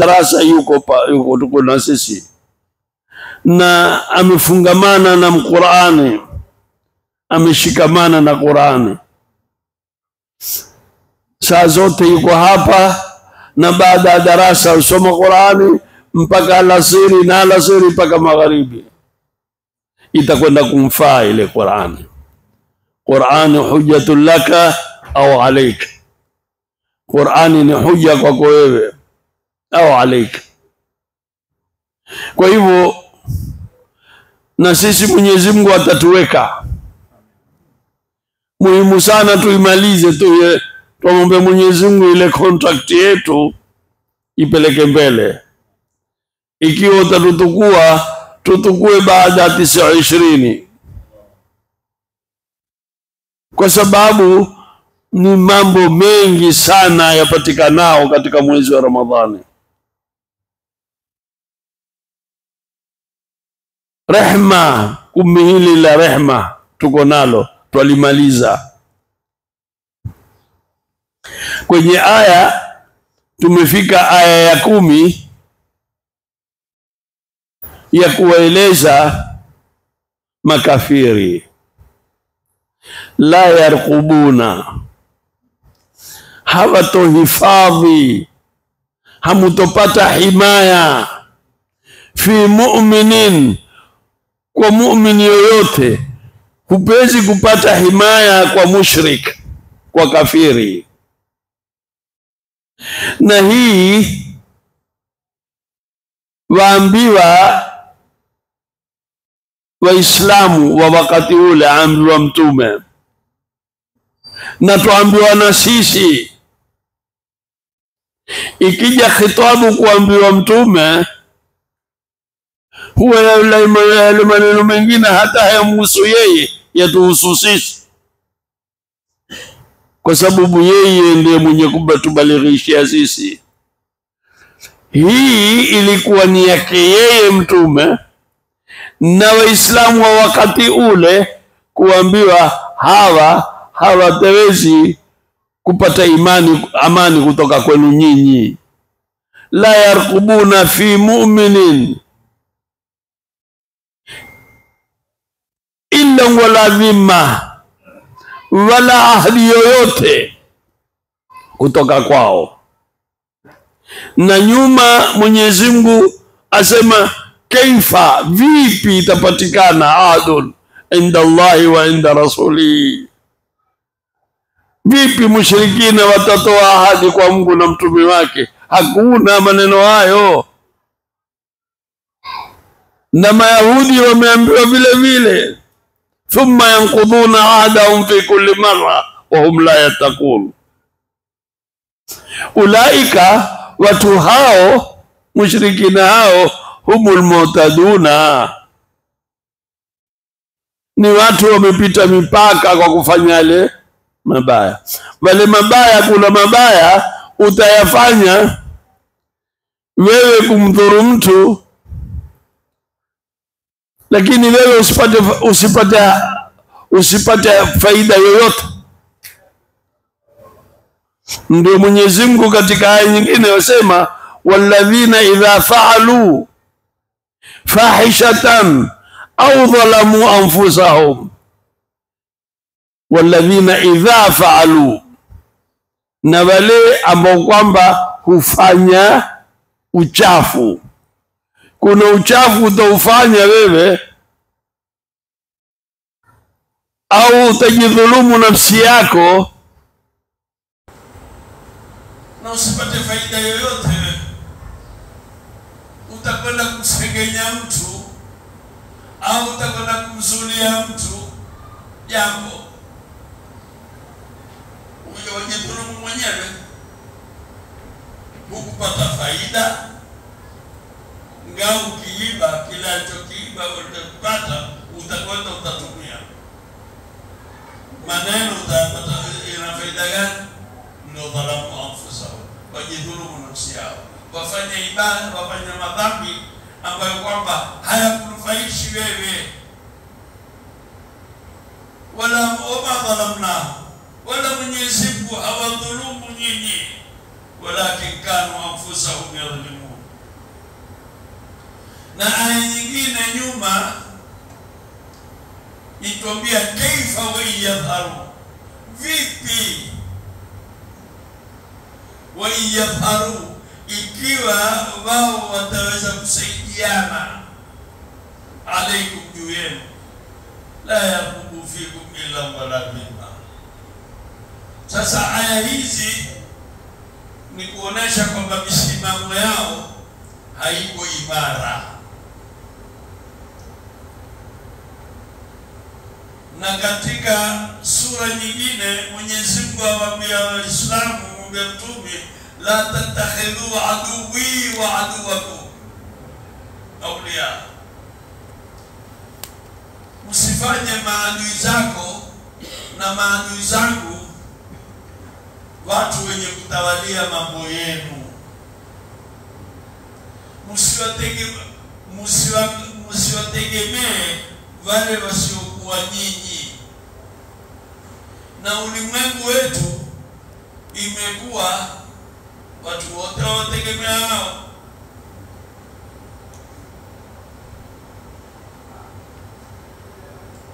darasa yuko tuko na sisi, na amefungamana na Qur'ani, ameshikamana na Qur'ani, saa zote yuko hapa, na baada ya darasa usoma Qur'ani mpaka alasiri, na alasiri mpaka magharibi, itakwenda kumfaa ile Qur'ani. Qur'ani hujjatul laka au alayka, Qur'ani ni hujja kwako wewe au alayka. Kwa hivyo na sisi Mwenyezi Mungu atatuweka. Muhimu sana tuimalize tu, tuombe Mwenyezi Mungu ile contract yetu ipeleke mbele. Ikiwa utatutukua, tutukue baada ya 29, kwa sababu ni mambo mengi sana yapatikanao katika mwezi wa Ramadhani. Rehma, kumi hili la rehma tuko nalo, twalimaliza. Kwenye aya tumefika aya ya 10 ya kuwaeleza makafiri. La yarqubuna, hawatohifadhi, hamutopata himaya fi mu'minin, kwa mu'min yoyote. Hupezi kupata himaya kwa mushrik, kwa kafiri. Na hii waambiwa Waislamu wa wakati ule, ambiwa Mtume, na tuambiwa na sisi. Ikija khitabu kuambiwa Mtume, huwa yale maneno mengine hata hayamhusu yeye, yatuhusu sisi, kwa sababu yeye ndiye mwenye kubalighishia sisi. Hii ilikuwa ni yake yeye Mtume na Waislamu wa wakati ule, kuambiwa hawatawezi kupata amani kutoka kwenu nyinyi. La yarqubuna fi mu'minin illa wala dhimma, wala ahadi yoyote kutoka kwao. Na nyuma Mwenyezi Mungu asema kaifa, vipi itapatikana ahadun inda Allahi wa inda rasuli, vipi mushrikina watatoa ahadi kwa Mungu na mtume wake? Hakuna maneno hayo. Na Mayahudi wameambiwa vile vile, thumma yanquduna ahdahum fi kulli marra wa hum la yattaqun. Ulaika, watu hao mushrikina hao, humul mu'taduna, ni watu wamepita mipaka kwa kufanya yale mabaya. Wale mabaya, kuna mabaya utayafanya wewe kumdhuru mtu, lakini wewe usipate faida yoyote. Ndio Mwenyezi Mungu katika aya nyingine yasema, walladhina idha fa'alu fahishatan au dhalamu anfusahum, walladhina idha fa'alu, na wale ambao kwamba hufanya uchafu. Kuna uchafu utaufanya wewe, au utajidhulumu nafsi yako na usipate faida yoyote. Utakwenda kumsengenya mtu au utakwenda kumzulia mtu jambo, wajidhulumu mwenyewe, hukupata faida. Ngao ukiiba, kila alichokiiba utakupata, utakwenda utatumia. Maneno utapata, ina faida gani? Ndio dhalamu anfusahum, wajidhulumu nafsi yao, wafanya ibada, wafanya madhambi ambayo kwamba hayakunufaishi wewe. Wala dhalamna, wala Mwenyezi Mungu hawadhulumu nyinyi, walakin kanu anfusahum yadhlimun, Na aya nyingine nyuma ituambia kaifa wa yadharu, vipi wa yadharu, ikiwa wao wataweza kusaidiana alaikum juu yenu, la yaqubu fikum illa wala bima. Sasa aya hizi ni kuonesha kwamba misimamo yao haiko imara. Na katika sura nyingine Mwenyezi Mungu awaambia Waislamu, mwambie Mtume, la tattakhidhu aduwi wa aduwakum awliya, msifanye maadui zako na maadui zangu watu wenye kutawalia mambo yenu. Msiwategemee wale wasiokuwa nyinyi. Na ulimwengu wetu imekuwa watu wote wategemea hao.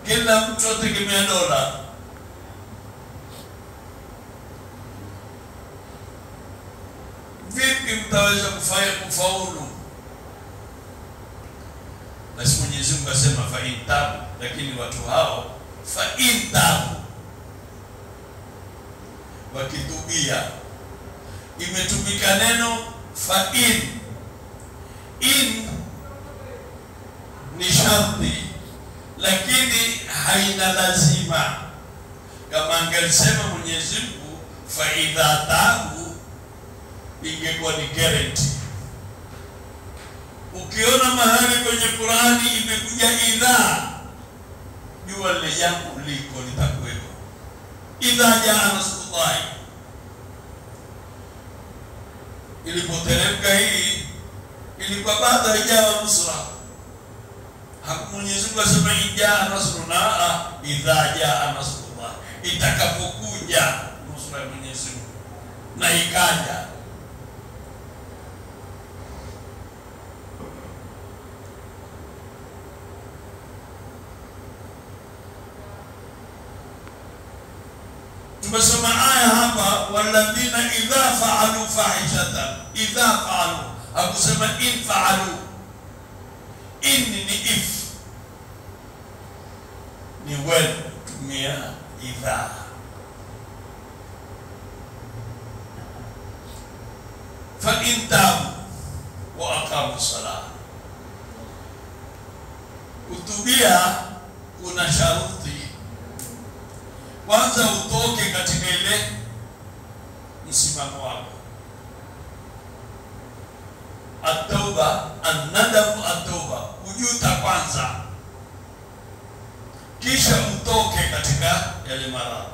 Kila mtu ategemea dola. Vipi mtaweza kufaulu? Basi Mwenyezi Mungu asema fa intabu, lakini watu hao fa intabu, wakitubia. Imetumika neno fa in ni sharti, lakini haina lazima. Kama angesema Mwenyezi Mungu fa idha tabu, ingekuwa ni guarantee. Ukiona mahali kwenye Qur'ani imekuja idha, jua lile jambo liko litakuwepo. Idha jaa nasrullah, ilipoteremka hii ilikuwa baada ya jawa nusra. Mwenyezi Mungu asema ijaa nasruna, idha jaa nasrullah, itakapokuja nusra ya Mwenyezi Mungu, na ikaja. Tumesoma aya hapa, walladhina idha fa'alu fahishatan, idha fa'alu, hakusema in fa'alu. In ni if, ni when, tumia idha. Fa in tabu wa aqamu salah, kutubia kuna sharuti. Kwanza utoke katika ile msimamo wako. At-tauba, an-nadamu at-tauba, kujuta kwanza, kisha utoke katika yale maradhi.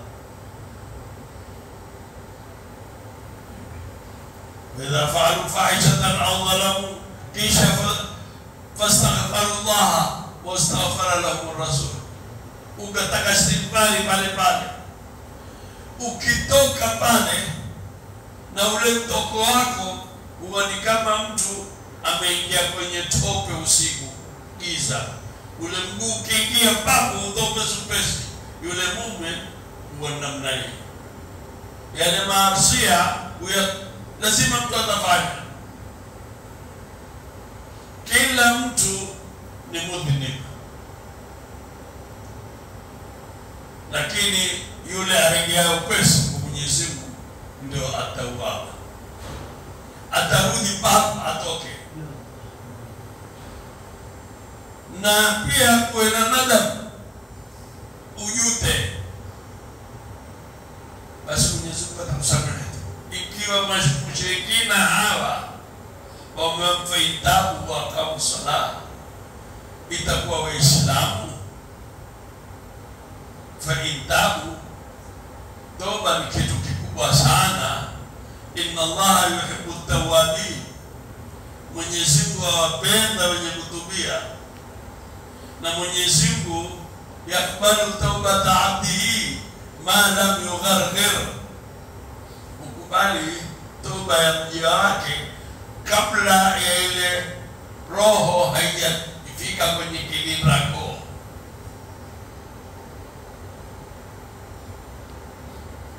Idha fa'alu fahishatan aw zalamu, kisha fastaghfirullah wa astaghfara lahum ar-rasul, ukataka istighfari pale pale. Ukitoka pale na ule mtoko wako huwa ni kama mtu ameingia kwenye tope usiku, giza. Ule mguu ukiingia papo utope supesi, yule mume huwa namna hii. Yale maasiya huya lazima mtu atafanya. Kila mtu ni mudhinifu, lakini yule arejea upesi kwa Mwenyezi Mungu ndio atauawa, atarudi papo, atoke. Na pia kuena nadamu, ujute, basi Mwenyezi Mungu atakusamehe. Ikiwa mushrikina hawa wamempa itabu wa aqamu salah, itakuwa Waislamu fa intabu, toba ni kitu kikubwa sana. Inna Allaha yuhibbu at-tawwabin, Mwenyezi Mungu awapenda wenye kutubia. Na Mwenyezi Mungu yakbalu tawbata abdihi ma lam yugharghir, ukubali toba ya mja wake kabla ya ile roho haijafika kwenye kilindi lako.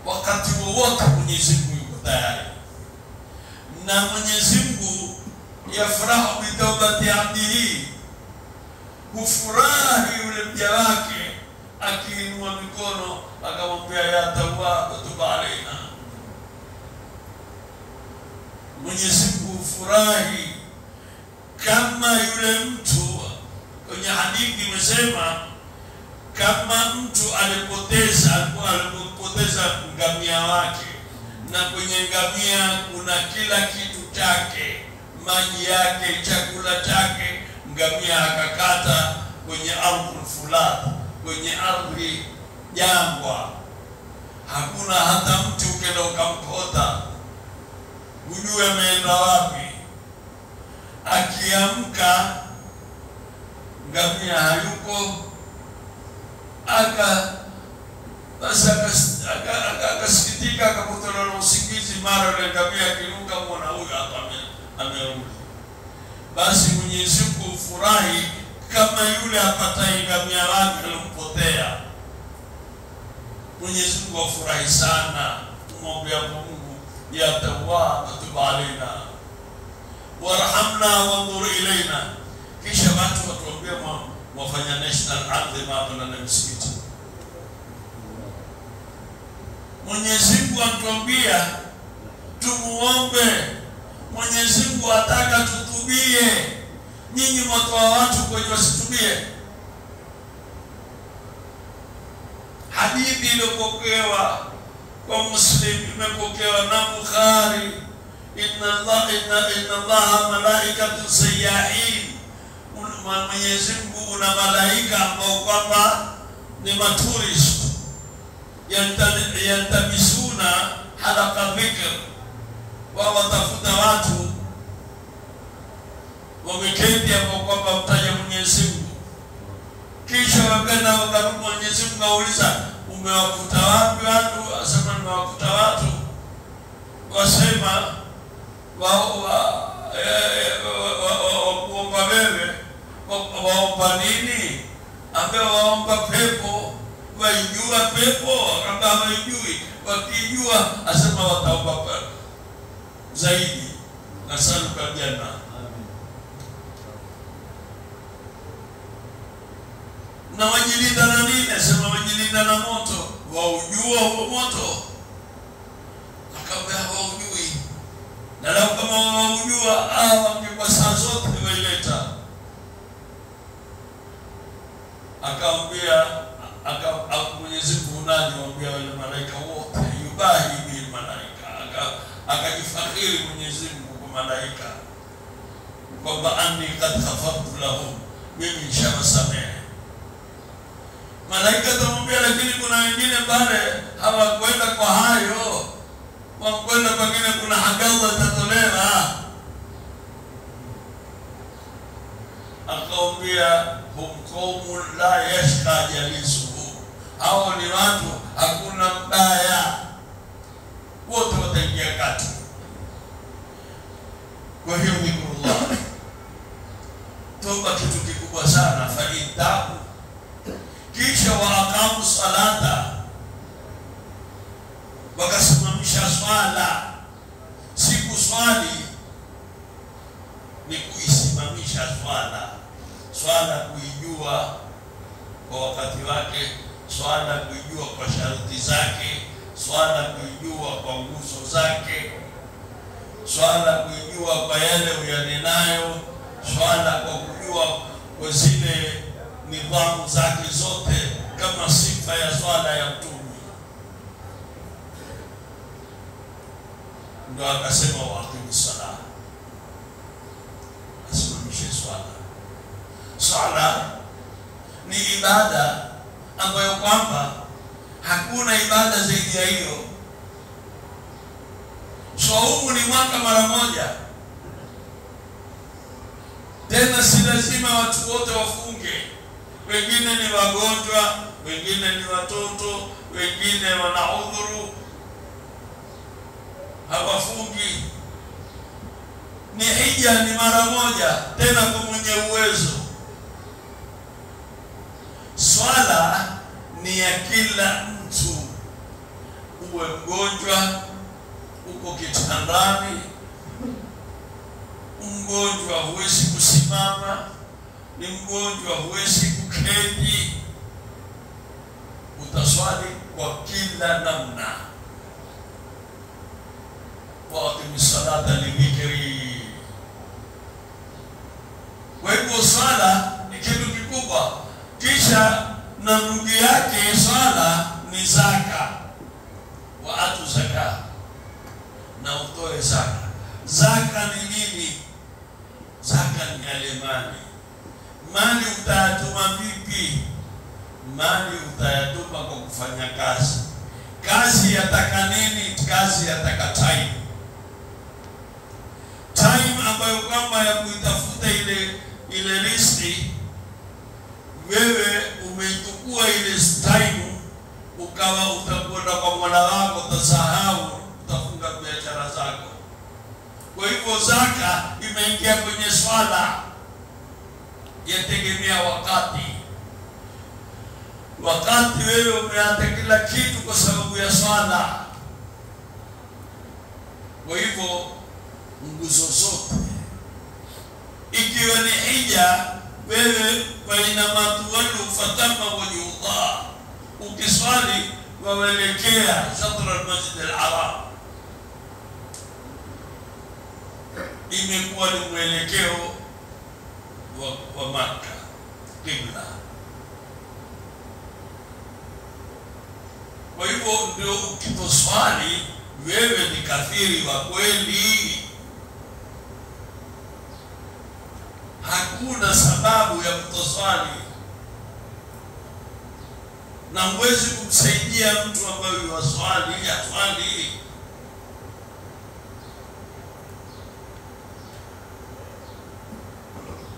Wakati wowote Mwenyezi Mungu yuko tayari, na Mwenyezi Mungu yafurahu bitawbati abdihi, hufurahi yule mja wake akiinua mikono akamwambia ya Tawwab tub alaina. Mwenyezi Mungu hufurahi kama yule mtu, kwenye hadithi imesema kama mtu alipoteza ngamia wake, na kwenye ngamia kuna kila kitu chake, maji yake, chakula chake, ngamia akakata kwenye ardhi fulani, kwenye ardhi jangwa, hakuna hata mtu ukenda ukamkota hujue ameenda wapi. Akiamka ngamia hayuko, akasikitika, akapotana na usingizi, mara yule ngamia akiruka, mwana huyu hapa amerudi. Basi Mwenyezi Mungu ufurahi kama yule apataye ngamia wake alompotea. Mwenyezi Mungu afurahi sana. Tumwombe Mungu ya Tawwab tub alaina warhamna wanzur ilaina. Kisha watu watuambia wafanya national anthem hapa na msikiti. Mwenyezi Mungu atuambia tumuombe. Mwenyezi Mungu ataka tutubie. Nyinyi mtoa watu kwenye wasitubie. Hadithi iliyopokewa kwa Muslim, imepokewa na Bukhari, inna Allah malaikatu sayyahin. Mwenyezi Mungu una malaika ambao kwamba ni maturist, yantabisuna halaka dhikr, watafuta watu wameketi ambao kwamba mtaja Mwenyezi Mungu. Kisha wakenda wakarudi, Mwenyezi Mungu auliza umewakuta wapi watu? Asema nimewakuta watu wasema wakuomba wewe. Waomba nini? Ambao waomba pepo. Waijua pepo? Kama waijui, wakijua asema wataomba pepo zaidi. Nasaluka janna. Na wajilinda na nini? Asema wajilinda na moto. Waujua huo moto? Akambia waujui. Na lao kama waujua, wangekuwa saa zote waileta. Akaambia, Mwenyezi Mungu unadi waambia wale malaika wote, yubahi bil malaika. Akajifakhiri Mwenyezi Mungu kwa malaika kwamba anni qad ghafartu lahum, mimi nishawasamehe. Malaika tamwambia, lakini kuna wengine pale hawakwenda kwa hayo, wakwenda pengine kuna hagawa itatolewa. Akaambia hum qaumun la yashqa jalisuhu, hao ni watu hakuna mbaya, wote wataingia kati. Kwa hiyo dhikrullah, toba kitu kikubwa sana. Faitabu, kisha waaqamu salata, wakasimamisha swala. Siku swali ni kuisimamisha swala. Swala kuijua kwa wakati wake, swala kuijua kwa sharti zake, swala kuijua kwa nguzo zake, swala kuijua kwa yale uyanenayo, swala kwa kujua kwa zile nidhamu zake zote, kama sifa ya swala ya Mtume. Ndio akasema waqimu sala, asimamishe swala. Swala ni ibada ambayo kwamba hakuna ibada zaidi ya hiyo. Saumu ni mwaka mara moja, tena si lazima watu wote wafunge. Wengine ni wagonjwa, wengine ni watoto, wengine wana udhuru, hawafungi. ni hija, ni mara moja, tena kwa mwenye uwezo. Swala ni ya kila mtu, uwe mgonjwa, uko kitandani, mgonjwa huwezi kusimama, ni mgonjwa huwezi kuketi, utaswali kwa kila namna. Waqimi salata lidhikri. Kwa hivyo swala ni kitu kikubwa. Kisha na ndugu yake swala ni zaka. Waatu zaka, na utoe zaka. Zaka ni nini? Zaka ni yale mali. Mali utayatuma vipi? Mali utayatuma kwa kufanya kazi. Kazi yataka nini? Kazi yataka time. Time ambayo kwamba ya kuitafuta ile riziki, wewe umeichukua ile time, ukawa utakwenda kwa Mola wako, utasahau, utafunga biashara zako. Kwa hivyo zaka imeingia kwenye swala, yategemea wakati. Wakati wewe umeacha kila kitu kwa sababu ya swala. Kwa hivyo nguzo zote, ikiwa ni hija, wewe baina matuwallu fatama wajhullah, ukiswali waelekea shatra al-Masjid al-Haram, imekuwa ni mwelekeo wa Makka, qibla. Kwa hivyo ndio ukitoswali wewe ni kafiri wa kweli. Hakuna sababu ya kutoswali, na huwezi kumsaidia mtu ambaye yaswali aswali.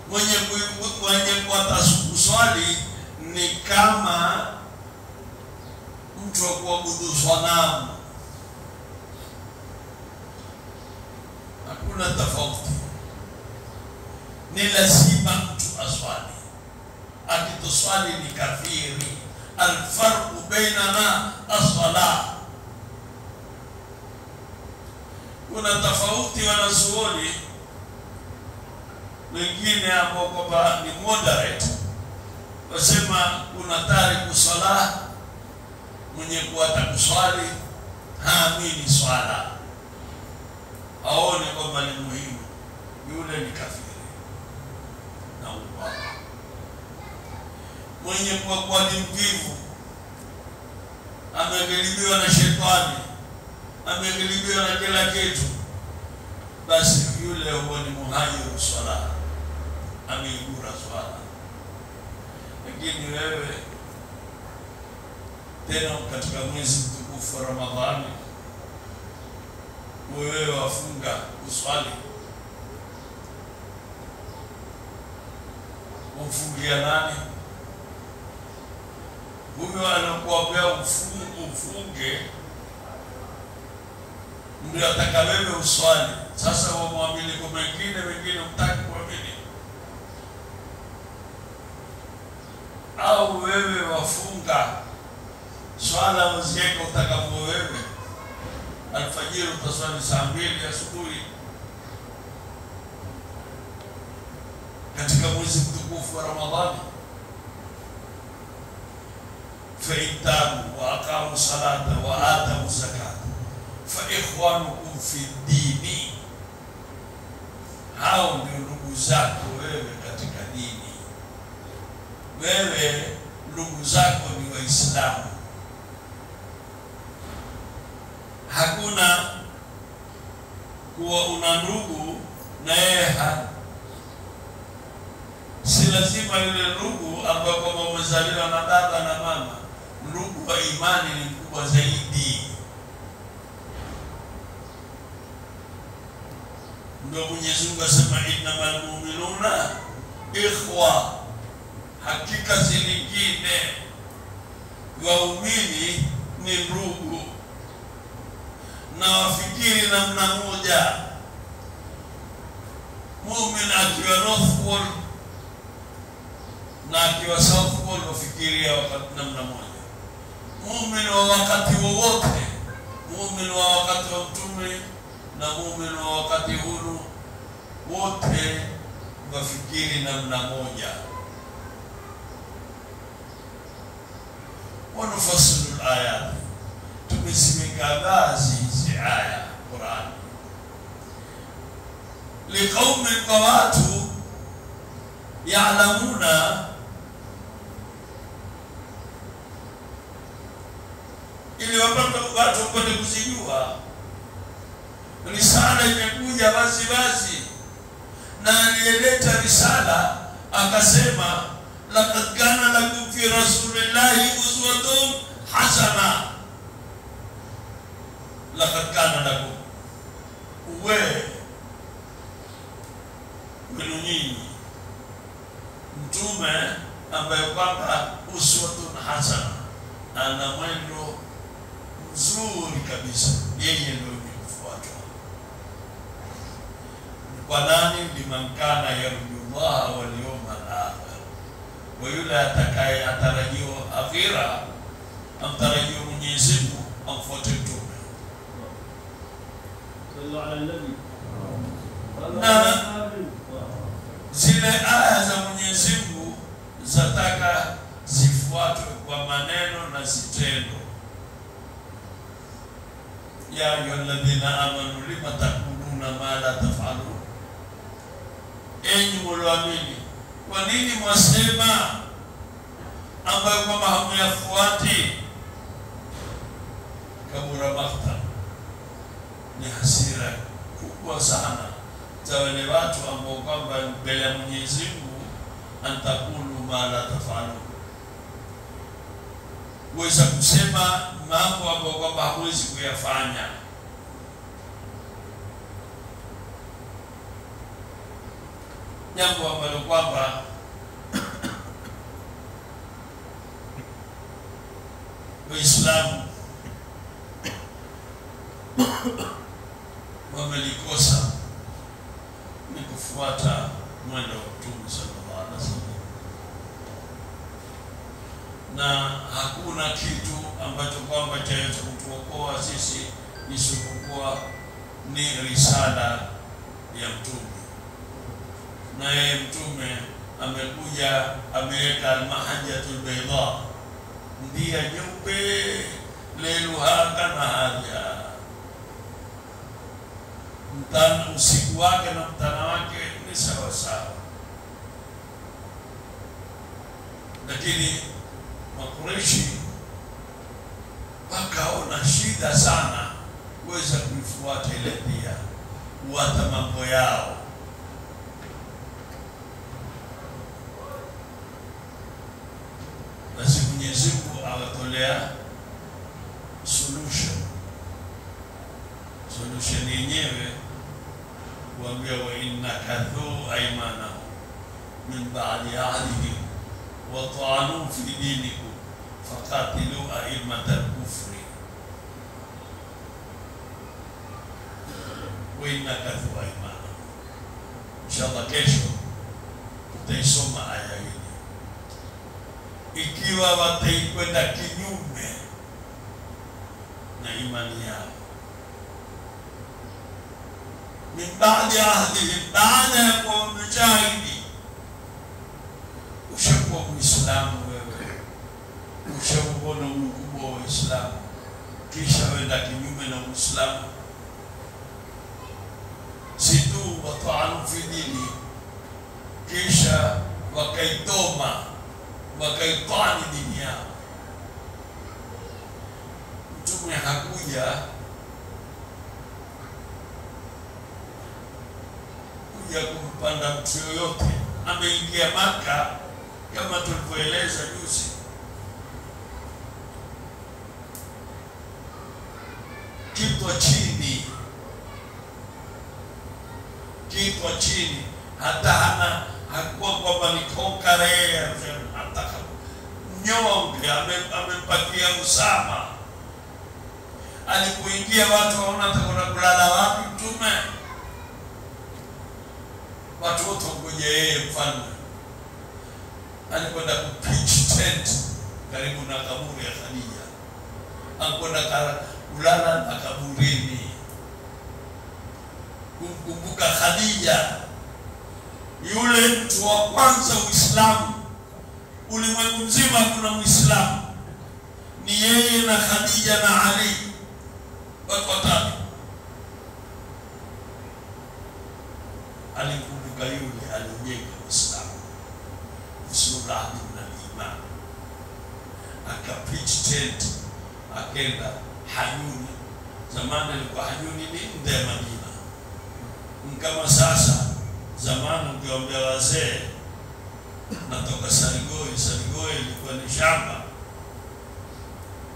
Mwenye kuataswali ni kama mtu wa kuabudu sanamu. Hakuna tofauti, ni lazima mtu aswali. Akitoswali ni kafiri. Alfarqu bainana as-salah. Kuna tofauti wanazuoni wengine ambao kwamba ni moderate, wasema kuna tariku salah, mwenye kuacha kuswali haamini swala, aone kwamba ni muhimu, yule ni kafiri na ubaya. Mwenye kuwa ni mvivu, ameghilibiwa na shetani, ameghilibiwa na kila kitu, basi yule huwa ni muhajiru swala, ameigura swala. Lakini wewe tena katika mwezi mtukufu wa Ramadhani, wewe wafunga uswali, umfungia nani? Huyo anakuambia ufunge, ndio ataka wewe uswali. Sasa wamwamini kwa wengine mtaki kuamini. Au wewe wafunga swala uzieka utakapo wewe, alfajiri utaswali saa 2 asubuhi katika mwezi mtukufu wa Ramadhani. Faitabu wa aqamu salata wa atu zakata fa ikhwanukum fi dini. Hao ndio ndugu zako wewe katika dini. Wewe ndugu zako ni Waislamu. Hakuna kuwa una ndugu na yeye si lazima yule ndugu ambaye kama umezaliwa na baba na mama. Ndugu wa imani ni mkubwa zaidi. Ndio Mwenyezi Mungu asema innamal mu'minuna ikhwa, hakika zingine waumini ni ndugu. Na wafikiri namna moja, muumini akiwa North Pole na akiwa South Pole wafikiria wakati namna moja. Muumini wa wakati wowote, muumini wa wakati wa Mtume na muumini wa wakati huu, wote wafikiri namna moja. Wanufasilu ayat, tumezimegagazi hizi aya Qur'an liqaumi, kwa watu ya'lamuna, ili watu wapate kuzijua. Risala imekuja wazi wazi, na aliyeleta risala akasema laqad kana lakum fi rasulillahi uswatun hasana. Laqad kana lakum, uwe nyinyi mtume ambaye kwamba uswatun hasana, ana mwendo mzuri kabisa, yeye ndio kufuatwa. Kwa nani? Liman kana yarjullaha wal yawmal akhir, wa yule atakaye atarajiwa akhira, amtarajiwa Mwenyezi Mungu, amfuate mtume. Sallallahu alaihi wasallam. Na zile aya za Mwenyezi Mungu zataka zifuatwe kwa maneno na zitendo. Ya ayyuhalladhina amanu lima taquluna ma la taf'alun, enyi mlioamini, kwa nini mwasema ambayo kwamba hamyafuati? Kabura makhta, ni hasira kubwa sana za wale watu ambao kwamba mbele ya Mwenyezi Mungu, antakulu ma la taf'alun, weza kusema mambo ambayo kwamba hawezi kuyafanya. Jambo ambalo kwamba Waislamu wamelikosa ni kufuata mwendo wa Mtume sallallahu alaihi wasallam, na hakuna kitu ambacho kwamba chaweza kutuokoa sisi isipokuwa ni risala ya Mtume. Na yeye Mtume amekuja ameweka al-mahajjatul bayda, ndia nyeupe, lailuha kanahariha, mtana usiku wake na mtana wake ni sawa sawa. Lakini Makureishi wakaona shida sana kuweza kuifuata ile dia, kuwata mambo yao. Basi Mwenyezi Mungu awatolea solution yenyewe, kuambia wa innaka dhu aymanahu min ba'di ahdihim wa ta'anu fi dinikum faqatilu a'immatal kufri wa innaka dhu aymanahu. Inshallah kesho tutaisoma aya hii. Ikiwa wataikwenda kinyume na imani yao, min ba'di ahdihim, baada ya kuwa mjahidi, ushakuwa Muislamu wewe, ushakuona ukubwa wa Uislamu, kisha wenda kinyume na Uislamu, si tu wata'anu fi dini, kisha wakaitoma wakaitani dini yao. Mtume hakuja kumpanda mtu yoyote, ameingia Maka kama tulivyoeleza juzi. Kitwa chini, hata hakuwa kwamba ni kokare, hata mnyonge, amempatia Usama. Alipoingia watu waona atakwenda kulala wapi Mtume? watu wote ngoja yeye mfalme. Alikwenda kupitch tent karibu na kaburi ya Khadija. Alikwenda kulala na kaburini kumkumbuka Khadija, yule mtu wa kwanza Uislamu. Ulimwengu mzima kuna Muislamu, ni yeye na Khadija na Ali, watu watatu. Alikumbuka yule alijenga Uislamu, husnul ahdi min al-iman. Akapitch tent, akenda Hayuni. Zamani alikuwa Hayuni ni nje ya Madina, kama sasa. Zamani ukiwaambia wazee natoka Sarigoi, Sarigoi ilikuwa ni shamba,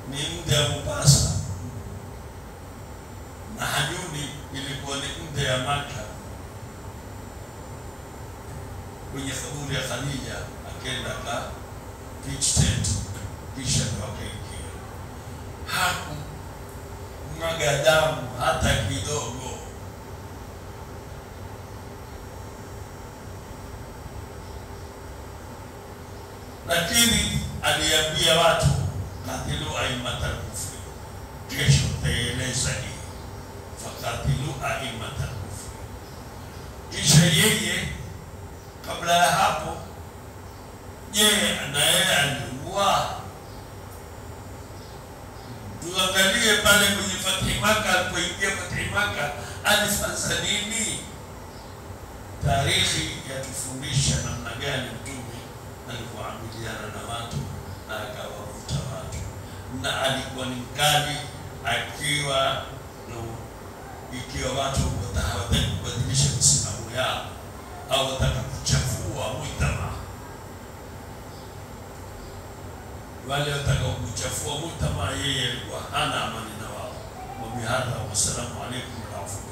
ni nje ya Mombasa, na Hayuni ilikuwa ni nje ya Maka. Kwenye kaburi ya Khadija akenda ka pitch tent, kisha akaingia. Hakumwaga damu hata kidogo. Lakini aliambia watu, katilu aimatal kufri, kesho taeleza hii, fakatilu aimatal kufri. Kisha yeye kabla ya hapo, yeye anaye aliua. Tuangalie pale kwenye Fathi Makkah, alipoingia Fathi Makkah alifanya nini? Tarikhi yatufundisha namna gani Mtume alivyoamiliana na watu na akawavuta watu, na alikuwa ni mkali akiwa ikiwa watu hawataka kubadilisha misimamo yao au wataka kuchafua mujtama. Wale wataka kuchafua mujtama, yeye alikuwa hana amani na wao. Wabihadha, wassalamu alaykum wa rahmatullah.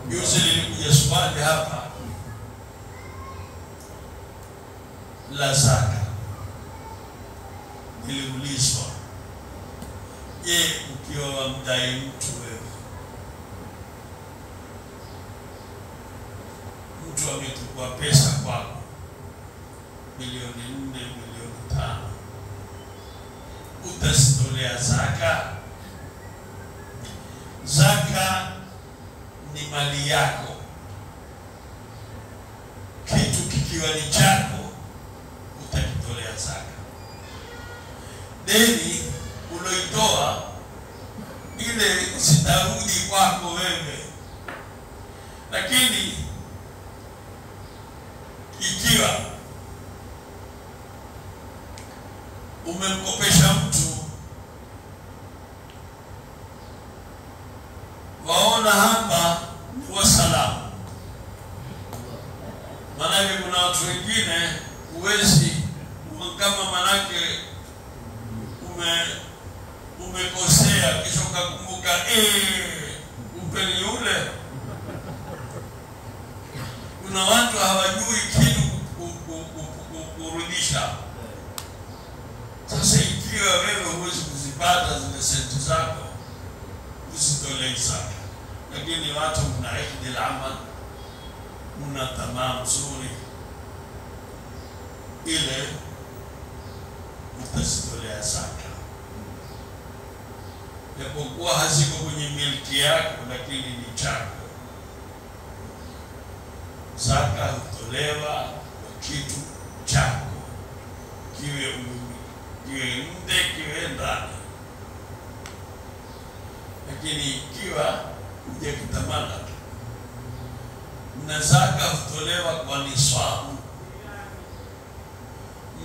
Juzi nilikuja swali hapa la zaka. Niliulizwa, je, ukiwa mdai mtu wewe, mtu amechukua pesa kwako milioni 4, milioni 5, utasitolea zaka? Zaka ni mali yako. Kitu kikiwa ni chako utakitolea zaka. Deni uloitoa ile sitarudi kwako wewe, lakini ikiwa umemkopesha mtu, waona hapa ni wasalamu. Manake kuna watu wengine uwezi kama manake umekosea kisha ukakumbuka umpeni yule. Kuna watu hawajui kitu kurudisha. Sasa ikiwa wewe huwezi kuzipata zile senti zako, usitolee zaka. Lakini watu mna ihdi al-amal, mna tamaa nzuri, ile utazitolea zaka. Japokuwa haziko kwenye milki yako, lakini ni chako. Zaka hutolewa kwa kitu chako, kiwe nje kiwe ndani. Lakini ikiwa uje kitamana, na zaka hutolewa kwa niswabu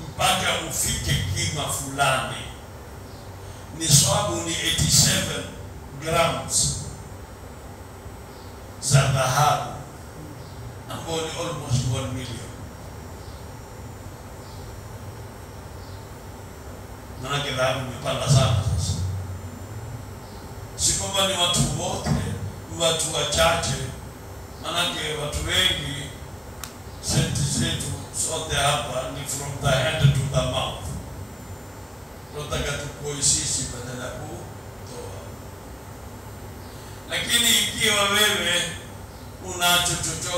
mpaka ufike kima fulani. Niswabu ni 87 grams za dhahabu, ambao ni almost 1 million. Manake dhahabu imepanda sana sasa. Si kwamba ni watu wote, watu wachache. Manake watu wengi, senti zetu sote hapa ni from the hand to the mouth. Tunataka tukue sisi badala ya kutoa. Lakini ikiwa wewe unacho chochote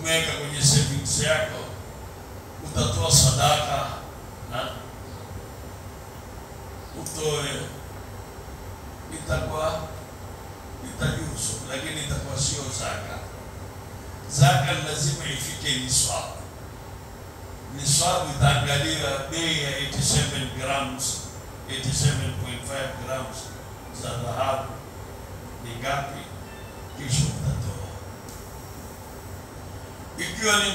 umeweka kwenye savings yako, utatoa sadaka na utoe, itakuwa itajuzu, lakini itakuwa sio zaka. Zaka lazima ifike niswabu. Niswabu itaangalia bei ya 87 grams, 87.5 grams za dhahabu ni ngapi, kisha utatoa. Ikiwa ni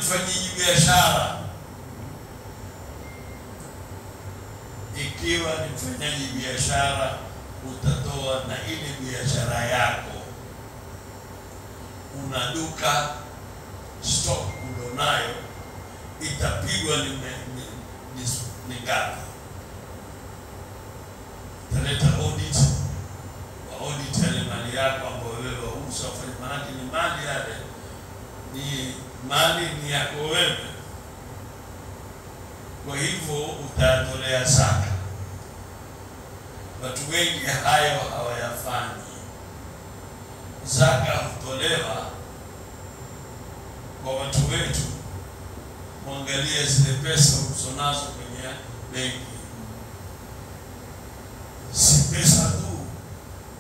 mfanyaji biashara, utatoa na ile biashara yako. Una duka, stock ulionayo itapigwa ni ngapi. Taleta audit, audit ya mali yako ambayo wewe wauza, maana ni mali yale, ni mali ni yako wewe. Kwa hivyo utatolea zaka. Watu wengi hayo hawayafanyi. Zaka hutolewa kwa watu wetu, muangalie zile pesa ulizonazo kwenye benki. Si pesa tu,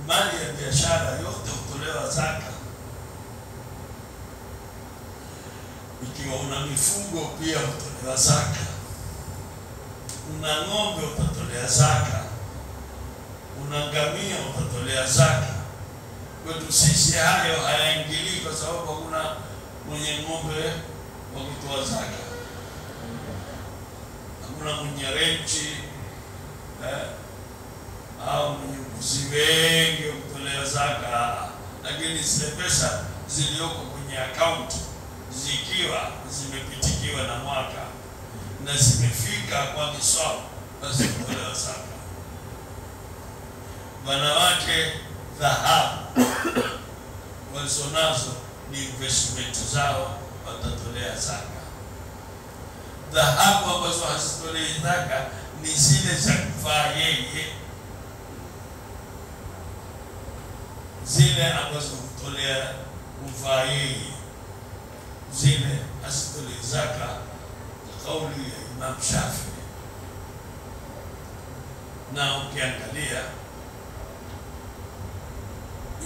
mali ya biashara yote hutolewa zaka. Ikiwa una mifugo pia hutolewa zaka. Una ng'ombe utatolea zaka. Una ngamia utatolea zaka. Kwetu sisi hayo hayaingilii kwa sababu hakuna mwenye ng'ombe wa kutoa zaka. Hakuna mwenye renchi au mwenye mbuzi wengi wa kutolea zaka. Lakini zile pesa zilioko kwenye account zikiwa zimepitikiwa na mwaka na zimefika kwa niswabu, basi kutolewa zaka. Wanawake dhahabu walizonazo ni investment zao, watatolea zaka. Dhahabu ambazo hazitolei zaka ni zile za kuvaa yeye, zile ambazo hutolea kuvaa yeye, zile hazitolei zaka. Kauli ya Imam Shafi. Na ukiangalia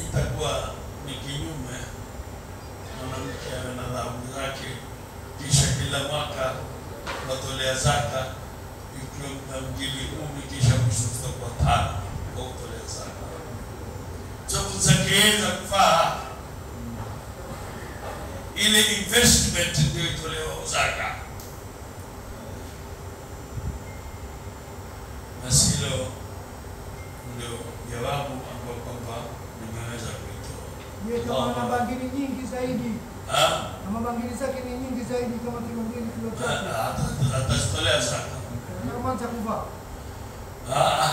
itakuwa ni kinyume. Mwanamke ana dhahabu zake, kisha kila mwaka watolea zaka, ikiwa mnamgili 10, kisha mwisho utakuwa 5 kwa kutolea zaka. Sababu zakeweza kufaa, ile investment ndio itolewa zaka. Nasilo ndio jawabu ambao kwamba nimeweza kuitoa. Ndio kama bangili nyingi zaidi. Kama bangili zake ni nyingi zaidi kama kilo 2 kilo 3. Atatolea zaka. Kama cha kuvaa.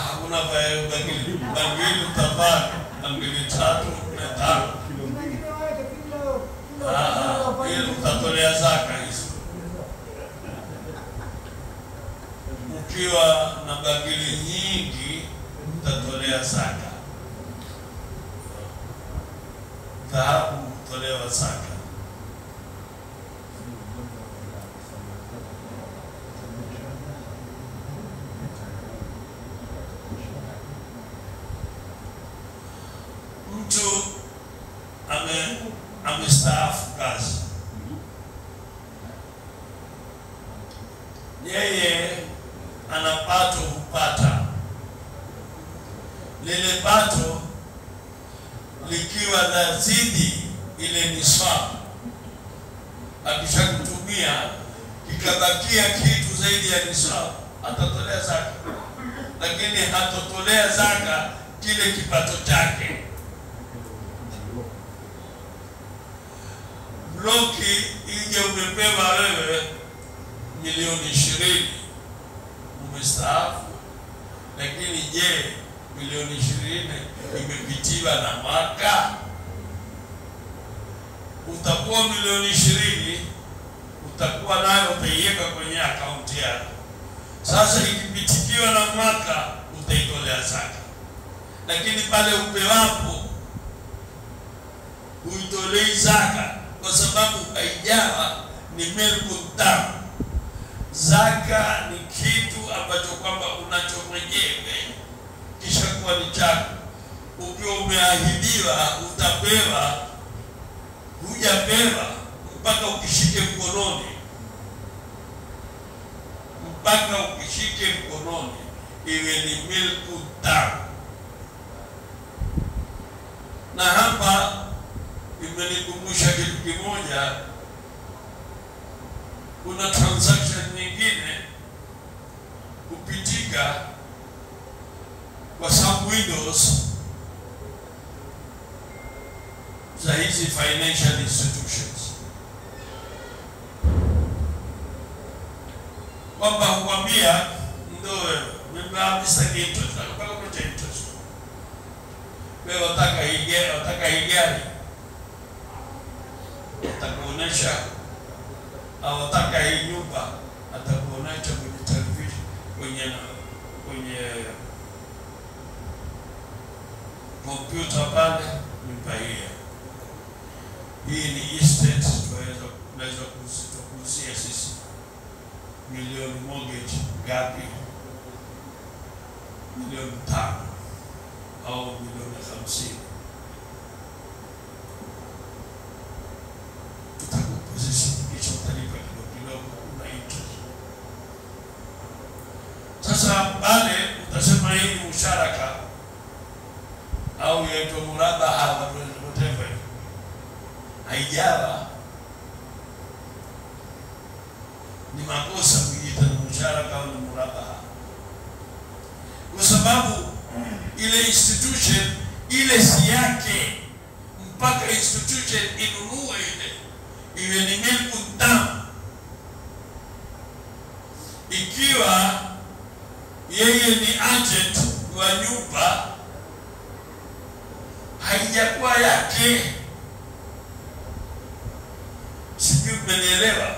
Hakuna bangili. Bangili utavaa bangili 3 na 5. Wengine waweke kilo Ile utatolea zaka hizo. Ukiwa na bangili nyingi utatolea zaka. Dhahabu hutolewa zaka. Mtu amestaafu kazi, yeye ana pato hupata. Lile pato likiwa lazidi ile niswabu, akishakutumia kikabakia kitu zaidi ya niswabu, atatolea zaka. Lakini hatotolea zaka kile kipato chake. Bloki ije umepewa wewe milioni 20, umestaafu, lakini je, milioni 20 imepitiwa na mwaka? Utakuwa milioni 20 utakuwa nayo, utaiweka kwenye akaunti yako. Sasa ikipitikiwa na mwaka utaitolea zaka. Lakini pale upewapo uitolei zaka, kwa sababu haijawa ni milku tam. Zaka ni kitu ambacho kwamba unacho mwenyewe kisha kuwa ni chako. Ukiwa umeahidiwa utapewa, hujapewa mpaka ukishike mkononi, mpaka ukishike mkononi iwe ni milku tam. Na hapa imenikumbusha kitu kimoja. Kuna transaction nyingine kupitika kwa some windows za hizi financial institutions, kwamba hukwambia ndio mimi interest, nakupaka kwa interest. Wewe wataka hii gari, atakuonesha, au wataka hii nyumba, atakuonesha kwenye television, kwenye kompyuta pale, nyumba hii ni estate, tunaweza kuuzia sisi milioni mortgage gapi, milioni 5 au milioni 50. Tutakuposition kisha utalipa kidogo na interest. Sasa pale utasema hii ni musharaka au yaitwa murabaha, whatever. Haijawa ni makosa kuita ni musharaka au ni murabaha, kwa sababu ile institution ile si yake mpaka institution inunue iwe ni milku tam. Ikiwa yeye ni agent wa nyumba, haijakuwa yake. Sijui mmenielewa.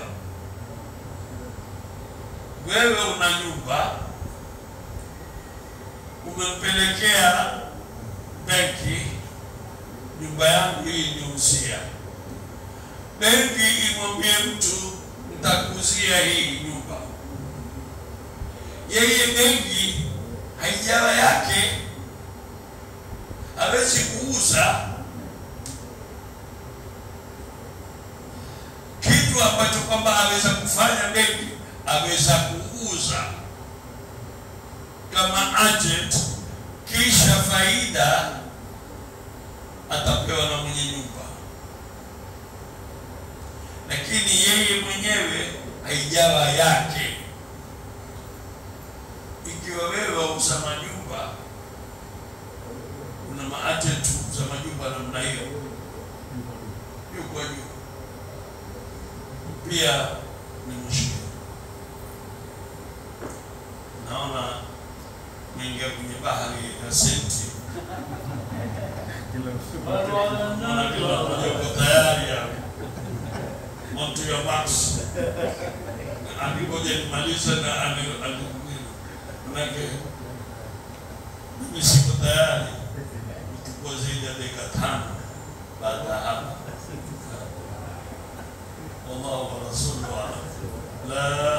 Wewe una nyumba, umempelekea benki, nyumba yangu hii niuzia. Benki imwambie mtu nitakuuzia hii nyumba. Yeye benki haijawa yake, hawezi kuuza kitu ambacho kwamba aweza kufanya benki, aweza kuuza kama agent, kisha faida atapewa na mwenye nyumba. Lakini yeye mwenyewe haijawa yake. Ikiwa wewe wauza majumba, una maagent za majumba namna hiyo, yuko juu pia ni mushkil. Naona mingia kwenye bahari ya senti, naona kila mmoja yuko tayari ya onto your marks. Anikoje nimalize na anikumbini. Manake mimi siko tayari kwa zaidi ya dakika 5 baada ya hapa. والله ورسوله أعلم. لا